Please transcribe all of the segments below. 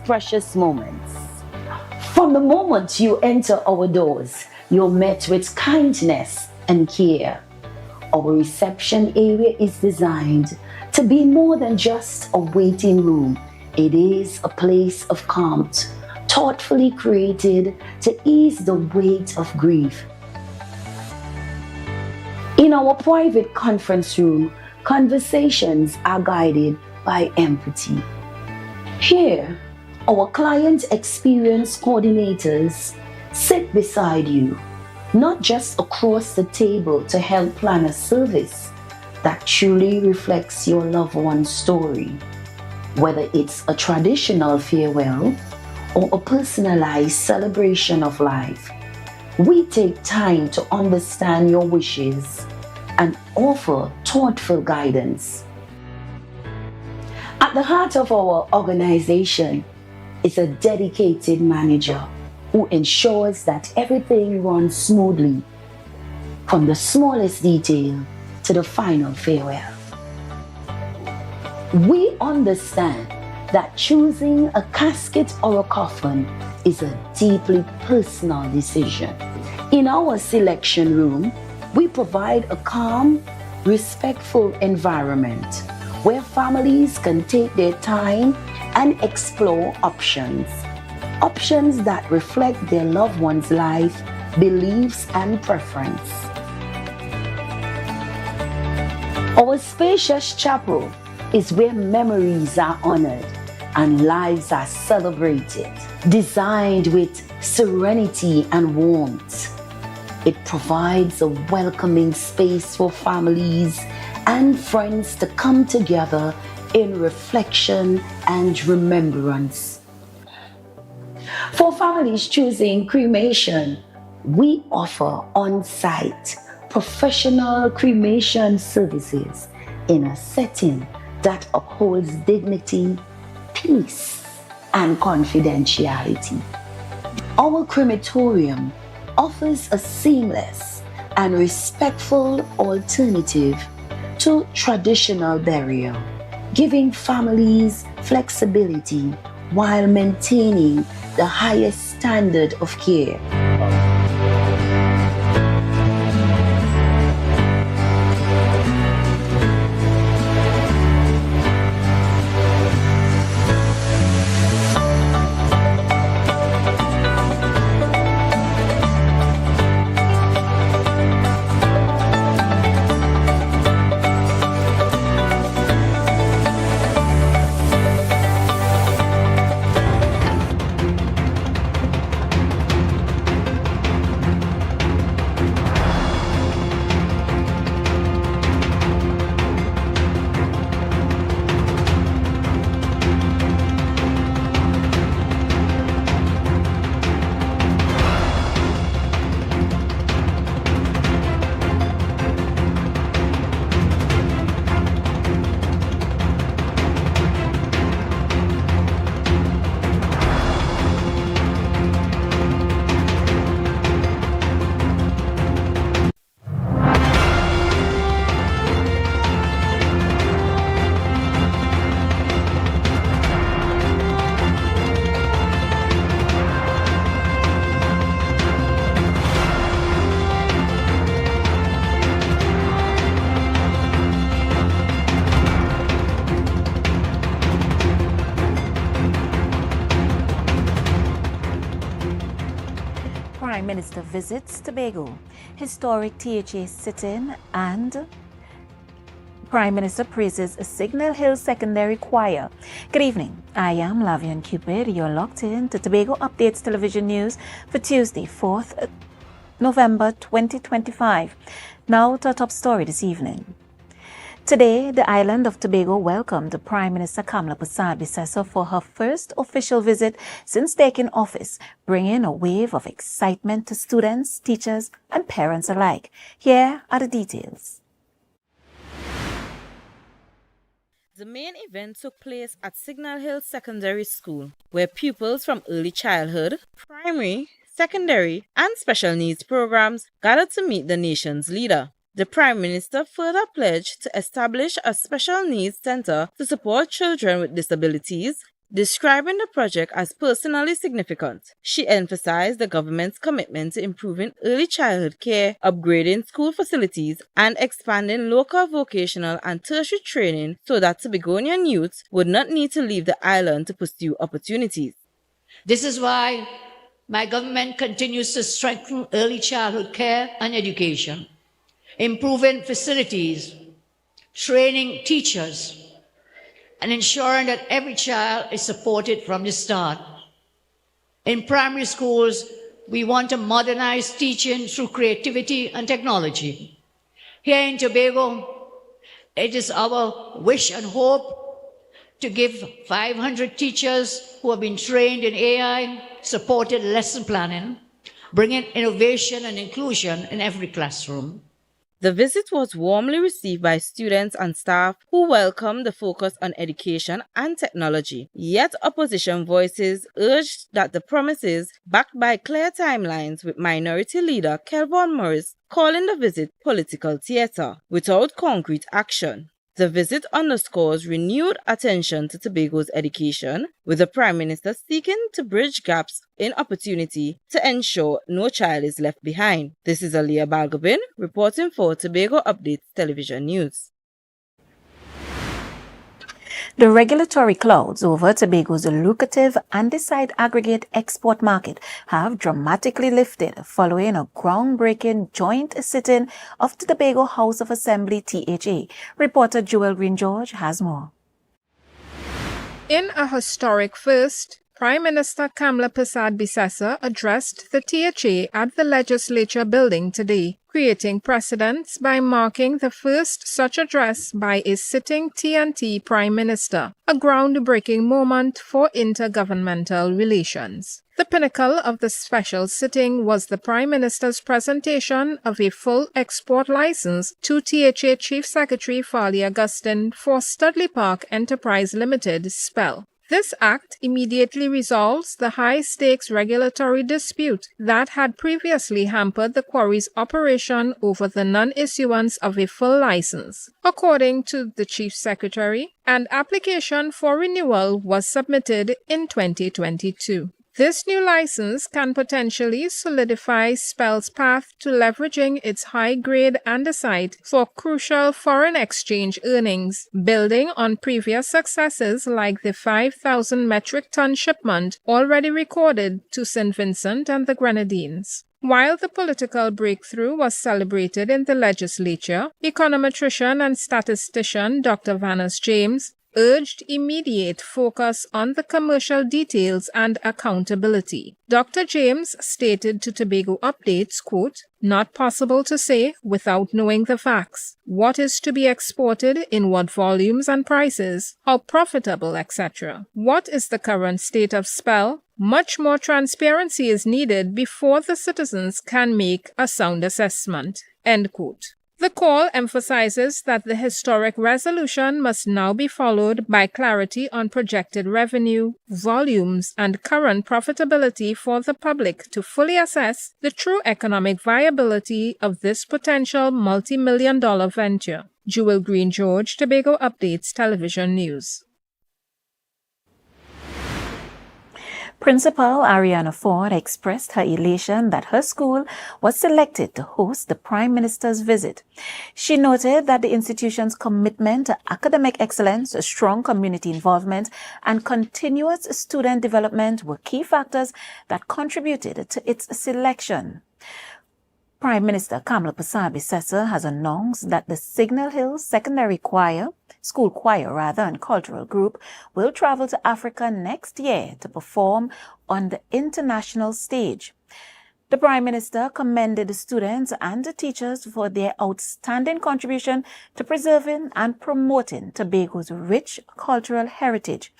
precious moments. From the moment you enter our doors, you're met with kindness and care. Our reception area is designed to be more than just a waiting room. It is a place of calm, thoughtfully created to ease the weight of grief. In our private conference room, conversations are guided by empathy. Here, our client experience coordinators sit beside you, not just across the table, to help plan a service that truly reflects your loved one's story. Whether it's a traditional farewell or a personalized celebration of life, we take time to understand your wishes and offer thoughtful guidance. At the heart of our organization is a dedicated manager who ensures that everything runs smoothly, from the smallest detail to the final farewell. We understand that choosing a casket or a coffin is a deeply personal decision. In our selection room, we provide a calm, respectful environment where families can take their time and explore options that reflect their loved one's life, beliefs, and preference. Our spacious chapel is where memories are honored and lives are celebrated. Designed with serenity and warmth, it provides a welcoming space for families and friends to come together in reflection and remembrance. For families choosing cremation, we offer on-site professional cremation services in a setting that upholds dignity, peace, and confidentiality. Our crematorium offers a seamless and respectful alternative to traditional burial, giving families flexibility while maintaining the highest standard of care. Prime Minister visits Tobago, historic THA sit-in, and Prime Minister praises Signal Hill Secondary Choir. Good evening, I am Lavian Cupid. You're locked in to Tobago Updates Television News for Tuesday, 4th November 2025. Now to our top story this evening. Today, the island of Tobago welcomed Prime Minister Kamala Persad-Bissessor for her first official visit since taking office, bringing a wave of excitement to students, teachers, and parents alike. Here are the details. The main event took place at Signal Hill Secondary School, where pupils from early childhood, primary, secondary, and special needs programs gathered to meet the nation's leader. The Prime Minister further pledged to establish a special needs center to support children with disabilities, describing the project as personally significant. She emphasized the government's commitment to improving early childhood care, upgrading school facilities, and expanding local vocational and tertiary training so that Tobagonian youths would not need to leave the island to pursue opportunities. This is why my government continues to strengthen early childhood care and education, improving facilities, training teachers, and ensuring that every child is supported from the start. In primary schools, we want to modernize teaching through creativity and technology. Here in Tobago, it is our wish and hope to give 500 teachers who have been trained in AI-supported lesson planning, bringing innovation and inclusion in every classroom. The visit was warmly received by students and staff who welcomed the focus on education and technology. Yet opposition voices urged that the promises, backed by clear timelines, with Minority Leader Kelvon Morris calling the visit political theatre without concrete action. The visit underscores renewed attention to Tobago's education, with the Prime Minister seeking to bridge gaps in opportunity to ensure no child is left behind. This is Aliyah Balgobin reporting for Tobago Updates Television News. The regulatory clouds over Tobago's lucrative andesite aggregate export market have dramatically lifted following a groundbreaking joint sitting of the Tobago House of Assembly THA. Reporter Joel Green George has more. In a historic first, Prime Minister Kamla Persad-Bissessar addressed the THA at the Legislature building today, creating precedents by marking the first such address by a sitting TNT Prime Minister, a groundbreaking moment for intergovernmental relations. The pinnacle of the special sitting was the Prime Minister's presentation of a full export license to THA Chief Secretary Farley Augustine for Studley Park Enterprise Limited, SPEL. This act immediately resolves the high-stakes regulatory dispute that had previously hampered the quarry's operation over the non-issuance of a full license. According to the Chief Secretary, an application for renewal was submitted in 2022. This new license can potentially solidify SPEL's path to leveraging its high-grade andesite for crucial foreign exchange earnings, building on previous successes like the 5,000 metric ton shipment already recorded to St. Vincent and the Grenadines. While the political breakthrough was celebrated in the legislature, econometrician and statistician Dr. Vanus James urged immediate focus on the commercial details and accountability. Dr. James stated to Tobago Updates, quote, "Not possible to say without knowing the facts. What is to be exported, in what volumes and prices, how profitable, etc. What is the current state of SPEL? Much more transparency is needed before the citizens can make a sound assessment." End quote. The call emphasizes that the historic resolution must now be followed by clarity on projected revenue, volumes, and current profitability for the public to fully assess the true economic viability of this potential multi-million-dollar venture. Jewel Green George, Tobago Updates Television News. Principal Ariana Ford expressed her elation that her school was selected to host the Prime Minister's visit. She noted that the institution's commitment to academic excellence, strong community involvement, and continuous student development were key factors that contributed to its selection. Prime Minister Kamla Persad-Bissessar has announced that the Signal Hill Secondary School Choir and Cultural Group will travel to Africa next year to perform on the international stage. The Prime Minister commended the students and the teachers for their outstanding contribution to preserving and promoting Tobago's rich cultural heritage.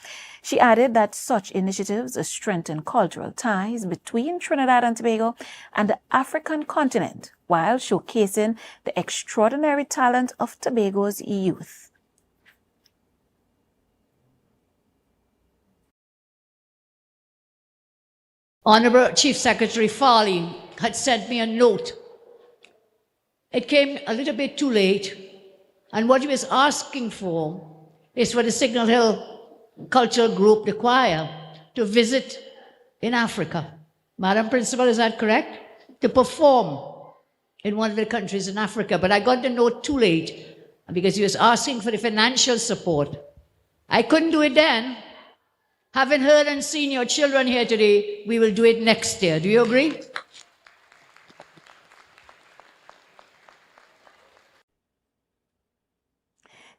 She added that such initiatives strengthen cultural ties between Trinidad and Tobago and the African continent, while showcasing the extraordinary talent of Tobago's youth. Honorable Chief Secretary Farley had sent me a note. It came a little bit too late, and what he was asking for is for the Signal Hill cultural group, the choir, to visit in Africa. Madam Principal, is that correct? To perform in one of the countries in Africa. But I got the note too late because he was asking for the financial support. I couldn't do it then. Having heard and seen your children here today, we will do it next year. Do you agree?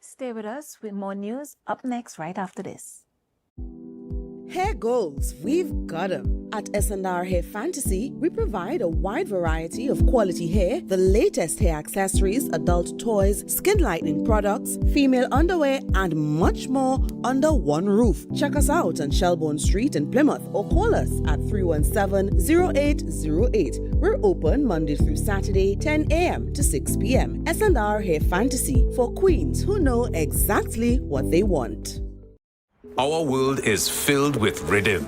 Stay with us with more news up next right after this. Hair goals, we've got 'em. At S&R Hair Fantasy, we provide a wide variety of quality hair, the latest hair accessories, adult toys, skin lightening products, female underwear, and much more under one roof. Check us out on Shelbourne Street in Plymouth or call us at 317-0808. We're open Monday through Saturday, 10 a.m. to 6 p.m. S&R Hair Fantasy for queens who know exactly what they want. Our world is filled with rhythm.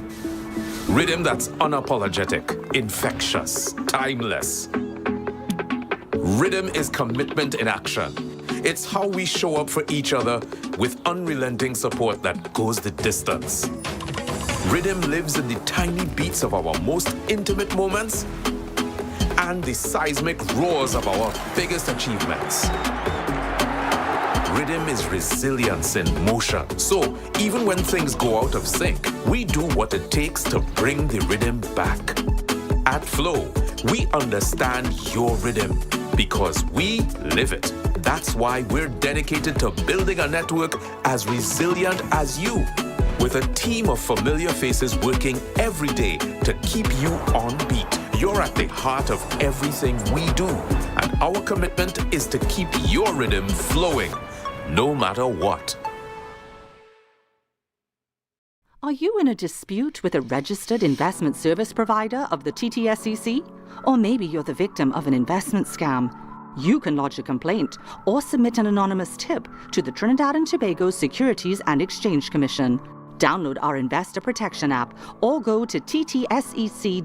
Rhythm that's unapologetic, infectious, timeless. Rhythm is commitment in action. It's how we show up for each other with unrelenting support that goes the distance. Rhythm lives in the tiny beats of our most intimate moments and the seismic roars of our biggest achievements. Rhythm is resilience in motion. So even when things go out of sync, we do what it takes to bring the rhythm back. At Flow, we understand your rhythm because we live it. That's why we're dedicated to building a network as resilient as you, with a team of familiar faces working every day to keep you on beat. You're at the heart of everything we do, and our commitment is to keep your rhythm flowing, no matter what. Are you in a dispute with a registered investment service provider of the TTSEC? Or maybe you're the victim of an investment scam? You can lodge a complaint or submit an anonymous tip to the Trinidad and Tobago Securities and Exchange Commission. Download our Investor Protection app or go to ttsec.org.tt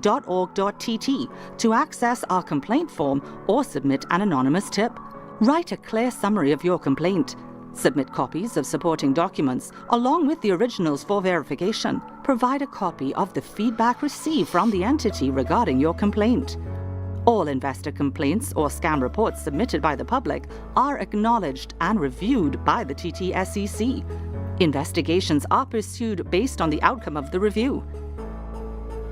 to access our complaint form or submit an anonymous tip. Write a clear summary of your complaint. Submit copies of supporting documents along with the originals for verification. Provide a copy of the feedback received from the entity regarding your complaint. All investor complaints or scam reports submitted by the public are acknowledged and reviewed by the TTSEC. Investigations are pursued based on the outcome of the review.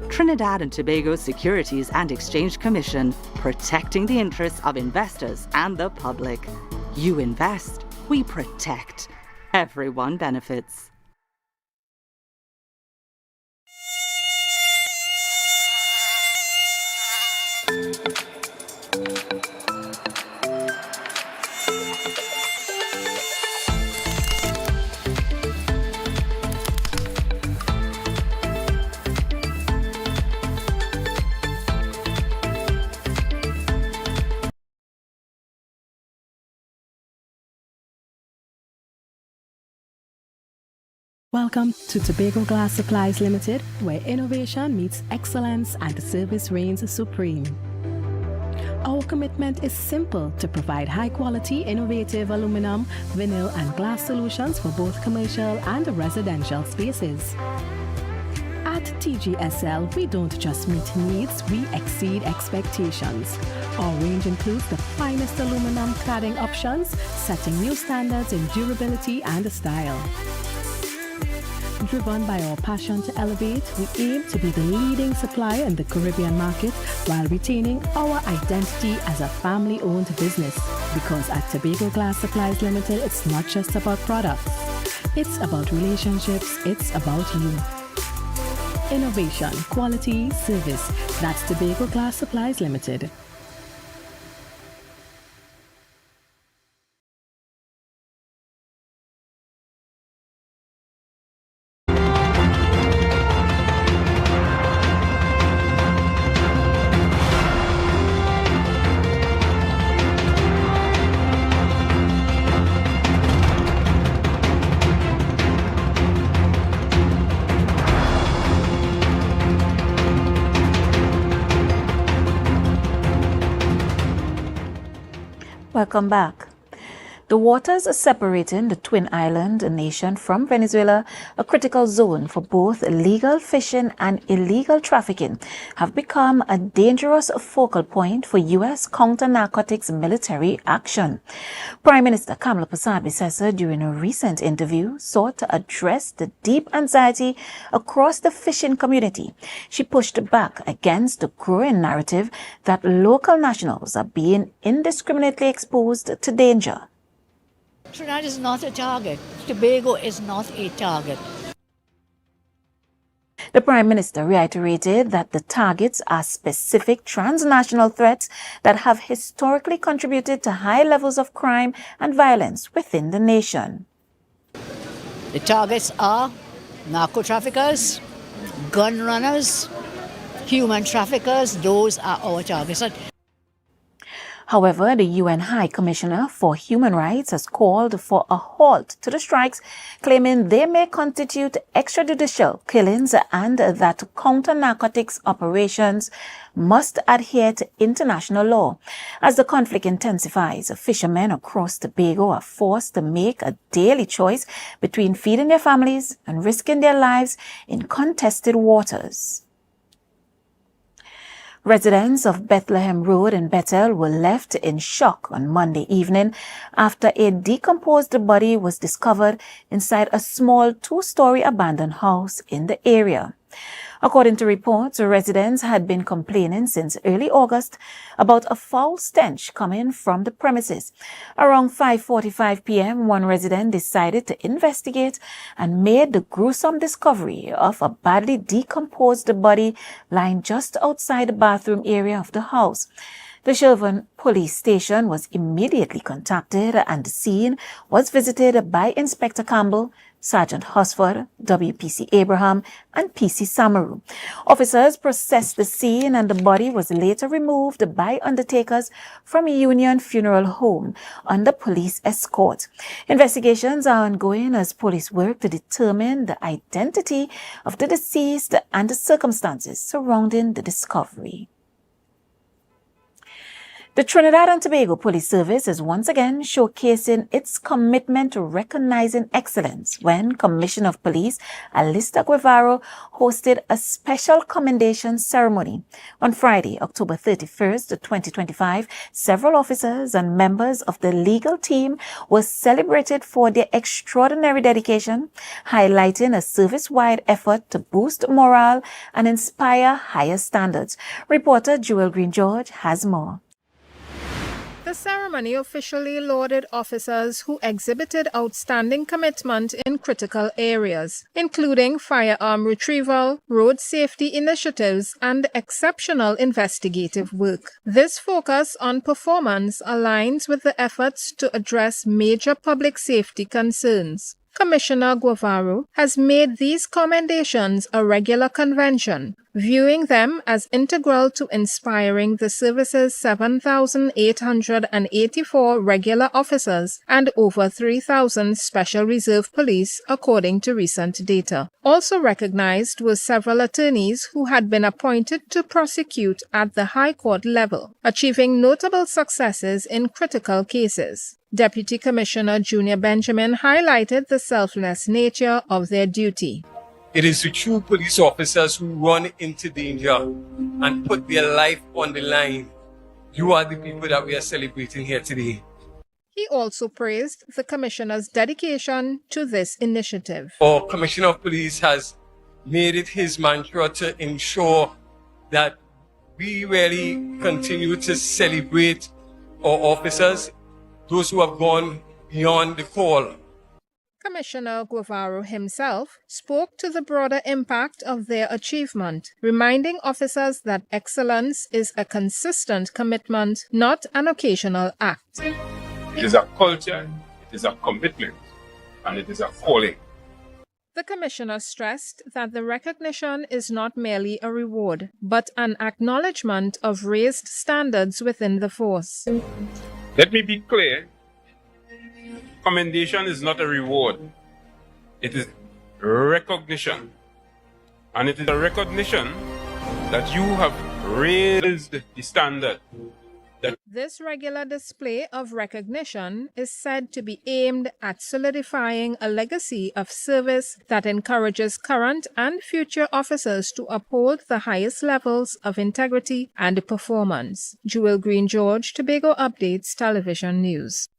Trinidad and Tobago Securities and Exchange Commission, protecting the interests of investors and the public. You invest, we protect. Everyone benefits. Welcome to Tobago Glass Supplies Limited, where innovation meets excellence and the service reigns supreme. Our commitment is simple: to provide high-quality, innovative aluminum, vinyl, and glass solutions for both commercial and residential spaces. At TGSL, we don't just meet needs, we exceed expectations. Our range includes the finest aluminum cladding options, setting new standards in durability and style. Driven by our passion to elevate, we aim to be the leading supplier in the Caribbean market while retaining our identity as a family-owned business. Because at Tobago Glass Supplies Limited, it's not just about products. It's about relationships, it's about you. Innovation, quality, service. That's Tobago Glass Supplies Limited. Welcome back. The waters separating the Twin Island nation from Venezuela, a critical zone for both illegal fishing and illegal trafficking, have become a dangerous focal point for U.S. counter-narcotics military action. Prime Minister Kamala Persad-Bissessar, during a recent interview, sought to address the deep anxiety across the fishing community. She pushed back against the growing narrative that local nationals are being indiscriminately exposed to danger. Trinidad is not a target. Tobago is not a target. The Prime Minister reiterated that the targets are specific transnational threats that have historically contributed to high levels of crime and violence within the nation. The targets are narco traffickers, gun runners, human traffickers. Those are our targets. However, the UN High Commissioner for Human Rights has called for a halt to the strikes, claiming they may constitute extrajudicial killings and that counter-narcotics operations must adhere to international law. As the conflict intensifies, fishermen across Tobago are forced to make a daily choice between feeding their families and risking their lives in contested waters. Residents of Bethlehem Road in Bethel were left in shock on Monday evening after a decomposed body was discovered inside a small two-story abandoned house in the area. According to reports, residents had been complaining since early August about a foul stench coming from the premises. Around 5:45 p.m., one resident decided to investigate and made the gruesome discovery of a badly decomposed body lying just outside the bathroom area of the house. The Sherburne police station was immediately contacted and the scene was visited by Inspector Campbell, Sergeant Hosford, WPC Abraham, and PC Samaru. Officers processed the scene and the body was later removed by undertakers from Union Funeral Home under police escort. Investigations are ongoing as police work to determine the identity of the deceased and the circumstances surrounding the discovery. The Trinidad and Tobago Police Service is once again showcasing its commitment to recognizing excellence when Commissioner of Police Alista Guevara hosted a special commendation ceremony. On Friday, October 31st, 2025, several officers and members of the legal team were celebrated for their extraordinary dedication, highlighting a service-wide effort to boost morale and inspire higher standards. Reporter Jewel Green George has more. The ceremony officially lauded officers who exhibited outstanding commitment in critical areas, including firearm retrieval, road safety initiatives, and exceptional investigative work. This focus on performance aligns with the efforts to address major public safety concerns. Commissioner Guevara has made these commendations a regular convention, viewing them as integral to inspiring the service's 7,884 regular officers and over 3,000 Special Reserve Police, according to recent data. Also recognized were several attorneys who had been appointed to prosecute at the High Court level, achieving notable successes in critical cases. Deputy Commissioner Junior Benjamin highlighted the selfless nature of their duty. It is the true police officers who run into danger and put their life on the line. You are the people that we are celebrating here today. He also praised the Commissioner's dedication to this initiative. Our Commissioner of Police has made it his mantra to ensure that we really continue to celebrate our officers, those who have gone beyond the call. Commissioner Guevara himself spoke to the broader impact of their achievement, reminding officers that excellence is a consistent commitment, not an occasional act. It is a culture, it is a commitment, and it is a calling. The Commissioner stressed that the recognition is not merely a reward, but an acknowledgement of raised standards within the force. Let me be clear. Commendation is not a reward. It is recognition. And it is a recognition that you have raised the standard. This regular display of recognition is said to be aimed at solidifying a legacy of service that encourages current and future officers to uphold the highest levels of integrity and performance. Jewel Green George, Tobago Updates Television News.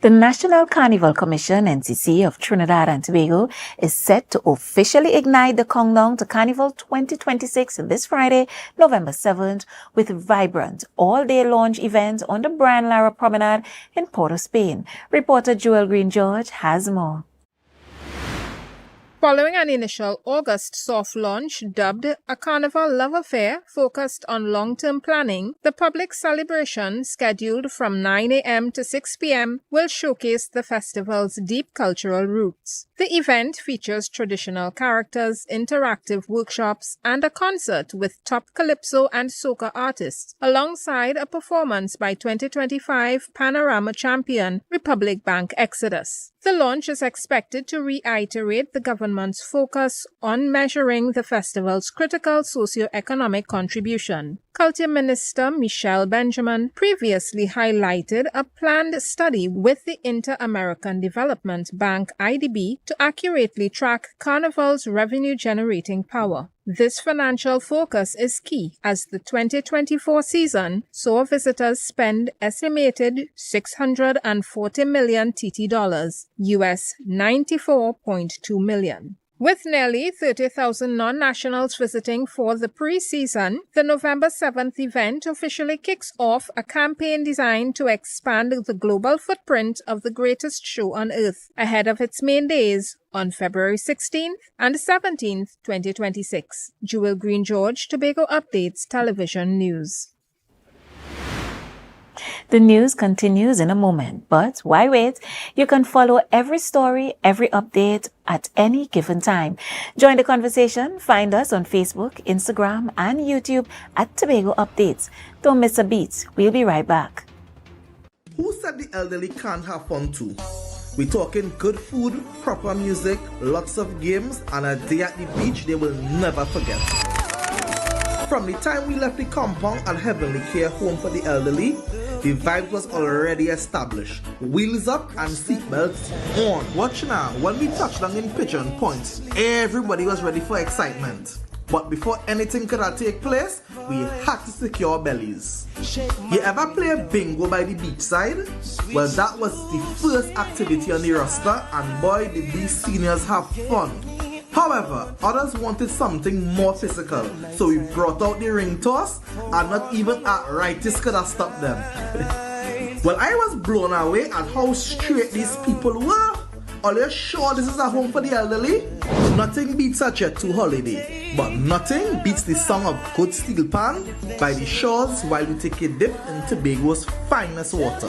The National Carnival Commission, NCC, of Trinidad and Tobago is set to officially ignite the countdown to Carnival 2026 this Friday, November 7th, with vibrant all-day launch events on the Brian Lara Promenade in Port of Spain. Reporter Jewel Green George has more. Following an initial August soft launch dubbed a Carnival Love Affair focused on long-term planning, the public celebration, scheduled from 9 a.m. to 6 p.m., will showcase the festival's deep cultural roots. The event features traditional characters, interactive workshops, and a concert with top calypso and soca artists, alongside a performance by 2025 Panorama champion Republic Bank Exodus. The launch is expected to reiterate the government's focus on measuring the festival's critical socio-economic contribution. Culture Minister Michelle Benjamin previously highlighted a planned study with the Inter-American Development Bank IDB to accurately track Carnival's revenue-generating power. This financial focus is key as the 2024 season saw visitors spend estimated $640 million TT dollars, US $94.2 million. With nearly 30,000 non-nationals visiting for the pre-season, the November 7th event officially kicks off a campaign designed to expand the global footprint of the greatest show on earth ahead of its main days on February 16th and 17th, 2026. Jewel Green George, Tobago Updates Television News. The news continues in a moment, but why wait? You can follow every story, every update at any given time. Join the conversation. Find us on Facebook, Instagram, and YouTube at Tobago Updates. Don't miss a beat. We'll be right back. Who said the elderly can't have fun too? We're talking good food, proper music, lots of games, and a day at the beach they will never forget. From the time we left the compound at Heavenly Care Home for the Elderly, the vibe was already established. Wheels up and seatbelts on. Watch now, when we touched down in Pigeon Point, everybody was ready for excitement. But before anything could take place, we had to secure our bellies. You ever play bingo by the beachside? Well, that was the first activity on the roster, and boy did these seniors have fun. However, others wanted something more physical, so we brought out the ring toss, and not even arthritis could have stopped them. Well, I was blown away at how straight these people were. Are you sure this is a home for the elderly? Nothing beats a Jet 2 holiday, but nothing beats the song of Good Steel Pan by the shores while we take a dip in Tobago's finest water.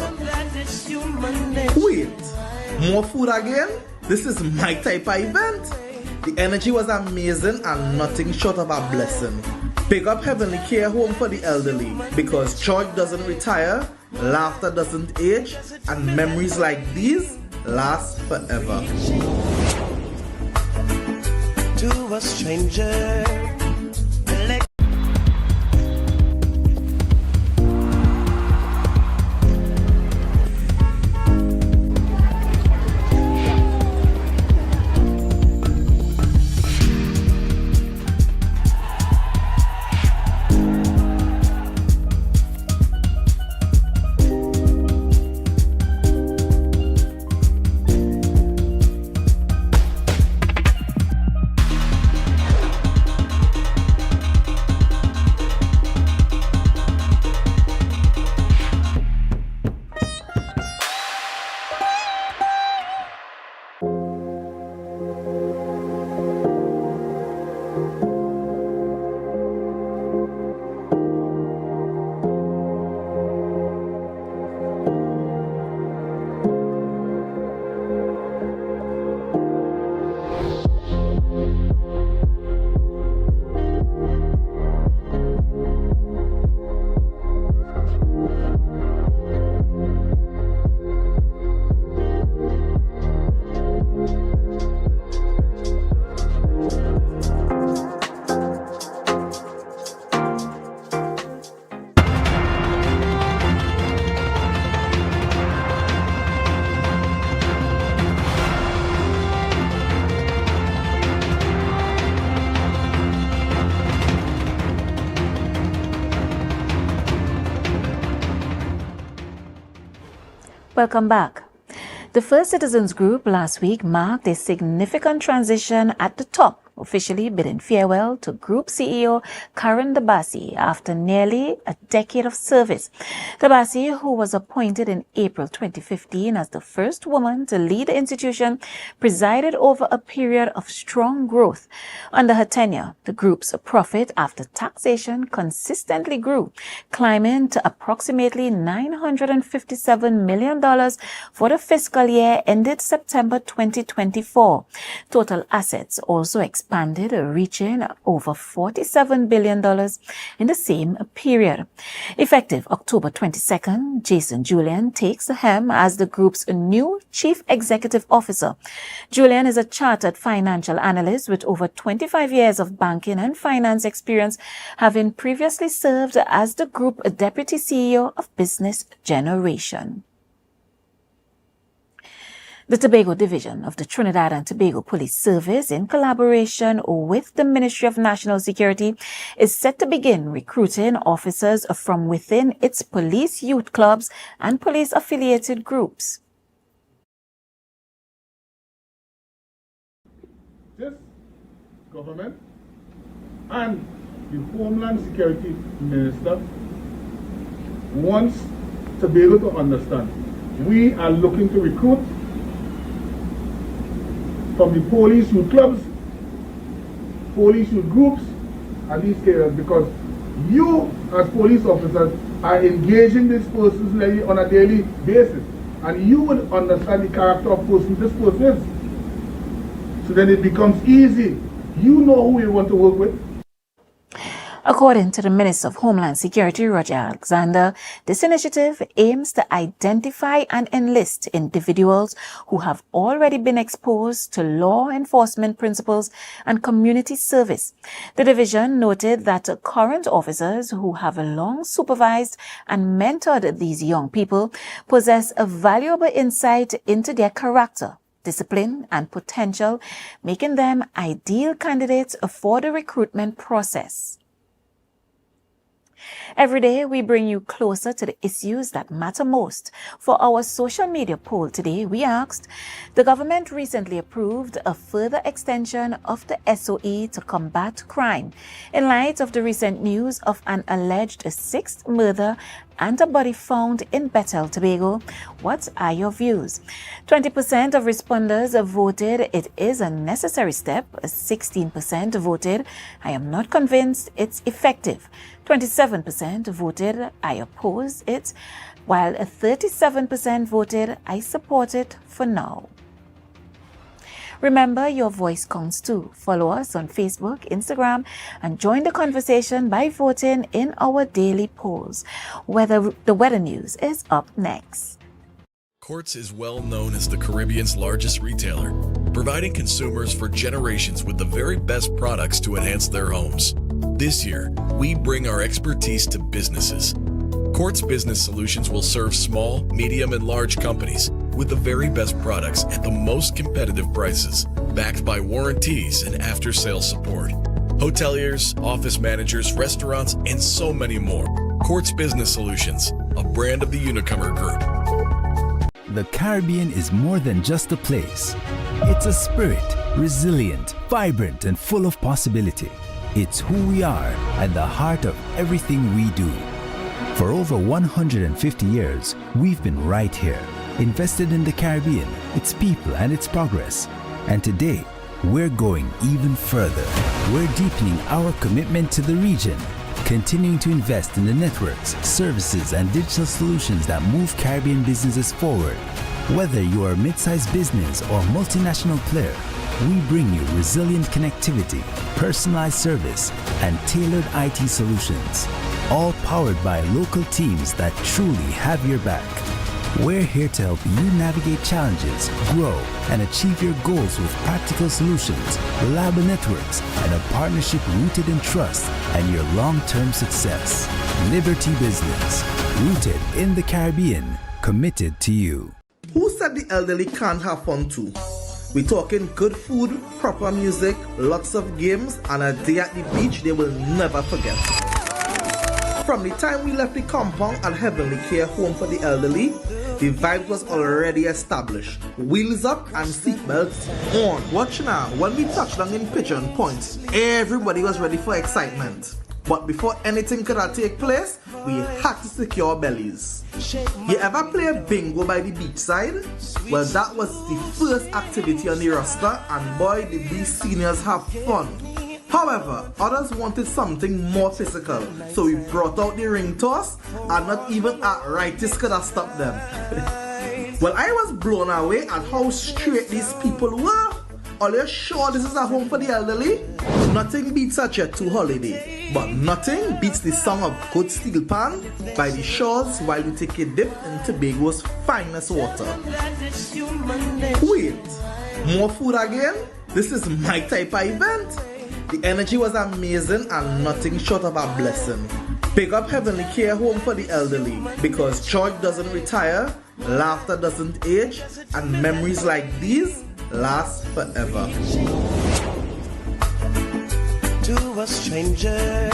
Wait, more food again? This is my type of event. The energy was amazing and nothing short of a blessing. Big up Heavenly Care Home for the Elderly, because joy doesn't retire, laughter doesn't age, and memories like these last forever. To a stranger. Welcome back. The First Citizens Group last week marked a significant transition at the top, officially bidding farewell to Group CEO Karen Dabasi after nearly a decade of service. Dabasi, who was appointed in April 2015 as the first woman to lead the institution, presided over a period of strong growth. Under her tenure, the group's profit after taxation consistently grew, climbing to approximately $957 million for the fiscal year ended September 2024. Total assets also expanded, reaching over $47 billion in the same period. Effective October 22nd, Jason Julian takes the helm as the group's new Chief Executive Officer. Julian is a chartered financial analyst with over 25 years of banking and finance experience, having previously served as the group Deputy CEO of Business Generation. The Tobago Division of the Trinidad and Tobago Police Service, in collaboration with the Ministry of National Security, is set to begin recruiting officers from within its police youth clubs and police-affiliated groups. This government and the Homeland Security Minister wants Tobago to understand we are looking to recruit from the police youth clubs, police youth groups, and these areas, because you as police officers are engaging these persons on a daily basis, and you will understand the character of person this person is. So then it becomes easy. You know who you want to work with. According to the Minister of Homeland Security, Roger Alexander, this initiative aims to identify and enlist individuals who have already been exposed to law enforcement principles and community service. The division noted that current officers who have long supervised and mentored these young people possess a valuable insight into their character, discipline, and potential, making them ideal candidates for the recruitment process. Every day, we bring you closer to the issues that matter most. For our social media poll today, we asked, the government recently approved a further extension of the SOE to combat crime in light of the recent news of an alleged sixth murder and a body found in Bethel, Tobago. What are your views? 20% of responders voted it is a necessary step. 16% voted I am not convinced it's effective. 27% voted I oppose it, while 37% voted I support it for now. Remember, your voice counts too. Follow us on Facebook, Instagram, and join the conversation by voting in our daily polls. The weather news is up next. Quartz is well known as the Caribbean's largest retailer, providing consumers for generations with the very best products to enhance their homes. This year, we bring our expertise to businesses. Quartz Business Solutions will serve small, medium, and large companies with the very best products at the most competitive prices, backed by warranties and after-sales support. Hoteliers, office managers, restaurants, and so many more. Quartz Business Solutions, a brand of the Unicomer Group. The Caribbean is more than just a place. It's a spirit, resilient, vibrant, and full of possibility. It's who we are and the heart of everything we do. For over 150 years, we've been right here, invested in the Caribbean, its people, and its progress. And today, we're going even further. We're deepening our commitment to the region, continuing to invest in the networks, services, and digital solutions that move Caribbean businesses forward. Whether you are a mid-sized business or multinational player, we bring you resilient connectivity, personalized service, and tailored IT solutions, all powered by local teams that truly have your back. We're here to help you navigate challenges, grow, and achieve your goals with practical solutions, reliable networks, and a partnership rooted in trust and your long-term success. Liberty Business, rooted in the Caribbean, committed to you. Who said the elderly can't have fun too? We're talking good food, proper music, lots of games, and a day at the beach they will never forget. From the time we left the compound at Heavenly Care Home for the Elderly, The vibe was already established. Wheels up and seatbelts on. Watch now, when we touched down in Pigeon Point, everybody was ready for excitement. But before anything could take place, we had to secure bellies. You ever play bingo by the beachside? Well, that was the first activity on the roster, and boy, did these seniors have fun. However, others wanted something more physical, so we brought out the ring toss, and not even arthritis could have stopped them. Well, I was blown away at how straight these people were. Are you sure this is a home for the elderly? Nothing beats a Jet 2 holiday, but nothing beats the song of Good Steel Pan by the shores while we take a dip in Tobago's finest water. Wait, more food again? This is my type of event. The energy was amazing and nothing short of a blessing. Big up Heavenly Care Home for the elderly, because joy doesn't retire, laughter doesn't age, and memories like these last forever. To a stranger.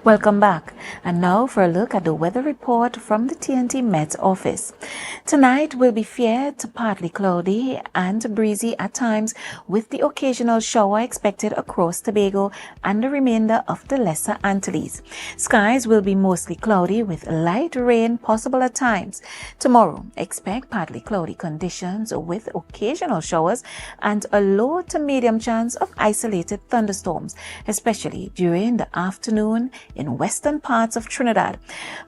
Welcome back. And now for a look at the weather report from the TNT Met office. Tonight will be fair to partly cloudy and breezy at times, with the occasional shower expected across Tobago and the remainder of the Lesser Antilles. Skies will be mostly cloudy with light rain possible at times. Tomorrow, expect partly cloudy conditions with occasional showers and a low to medium chance of isolated thunderstorms, especially during the afternoon in western parts of Trinidad.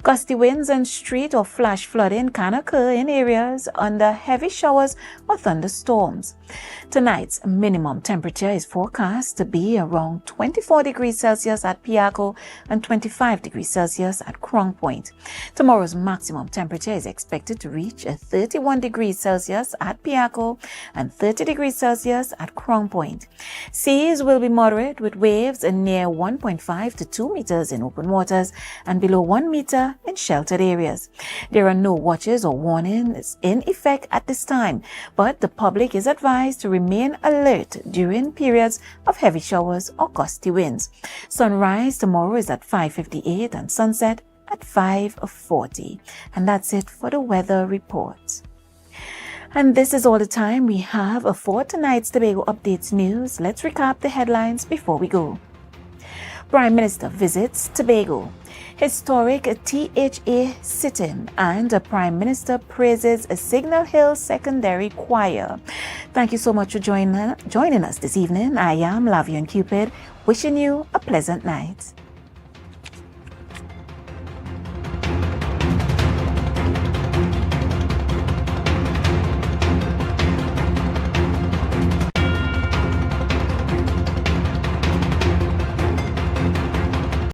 Gusty winds and street or flash flooding can occur in areas under heavy showers or thunderstorms. Tonight's minimum temperature is forecast to be around 24 degrees Celsius at Piaco and 25 degrees Celsius at Crown Point. Tomorrow's maximum temperature is expected to reach 31 degrees Celsius at Piaco and 30 degrees Celsius at Crown Point. Seas will be moderate with waves near 1.5 to 2 meters in open waters and below 1 meter in sheltered areas. There are no watches or warnings in effect at this time, but the public is advised to remain alert during periods of heavy showers or gusty winds. Sunrise tomorrow is at 5:58 and sunset at 5:40. And that's it for the weather report. And this is all the time we have for tonight's Tobago Updates news. Let's recap the headlines before we go. Prime Minister visits Tobago. Historic THA sit-in and Prime Minister praises a Signal Hill Secondary Choir. Thank you so much for joining us this evening. I am Lavian Cupid, wishing you a pleasant night.